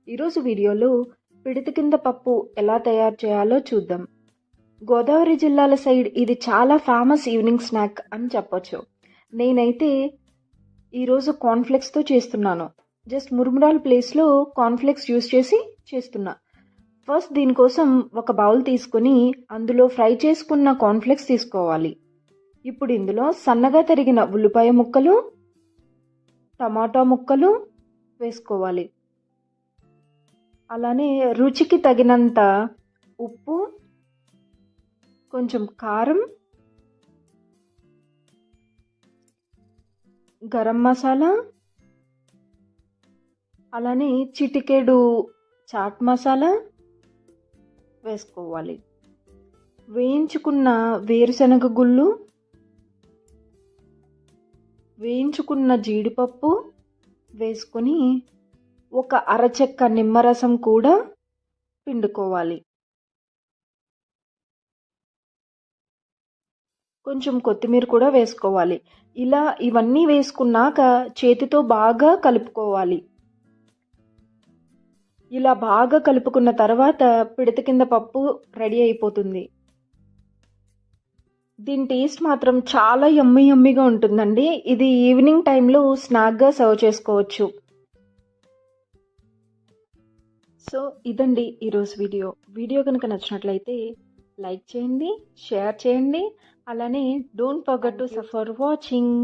ఈరోజు వీడియోలో పిడితి కింద పప్పు ఎలా తయారు చేయాలో చూద్దాం. గోదావరి జిల్లాల సైడ్ ఇది చాలా ఫేమస్ ఈవినింగ్ స్నాక్ అని చెప్పొచ్చు. నేనైతే ఈరోజు కార్న్ఫ్లెక్స్తో చేస్తున్నాను. జస్ట్ మురుమురాల ప్లేస్లో కార్న్ఫ్లెక్స్ యూస్ చేసి చేస్తున్నా. ఫస్ట్ దీనికోసం ఒక బౌల్ తీసుకుని అందులో ఫ్రై చేసుకున్న కార్న్ఫ్లెక్స్ తీసుకోవాలి. ఇప్పుడు ఇందులో సన్నగా తరిగిన ఉల్లిపాయ ముక్కలు, టమాటా ముక్కలు వేసుకోవాలి. అలానే రుచికి తగినంత ఉప్పు, కొంచెం కారం, గరం మసాలా, అలానే చిటికెడు చాట్ మసాలా వేసుకోవాలి. వేయించుకున్న వేరుశనగ గుళ్ళు, వేయించుకున్న జీడిపప్పు వేసుకొని ఒక అరచెక్క నిమ్మరసం కూడా పిండుకోవాలి. కొంచెం కొత్తిమీర కూడా వేసుకోవాలి. ఇలా ఇవన్నీ వేసుకున్నాక చేతితో బాగా కలుపుకోవాలి. ఇలా బాగా కలుపుకున్న తర్వాత పిడత కింద పప్పు రెడీ అయిపోతుంది. దీని టేస్ట్ మాత్రం చాలా యమ్మీగా ఉంటుందండి. ఇది ఈవినింగ్ టైంలో స్నాక్గా సర్వ్ చేసుకోవచ్చు. సో ఇదండి ఈరోజు వీడియో కనుక నచ్చినట్లయితే లైక్ చేయండి, షేర్ చేయండి. అలానే don't forget to suffer watching.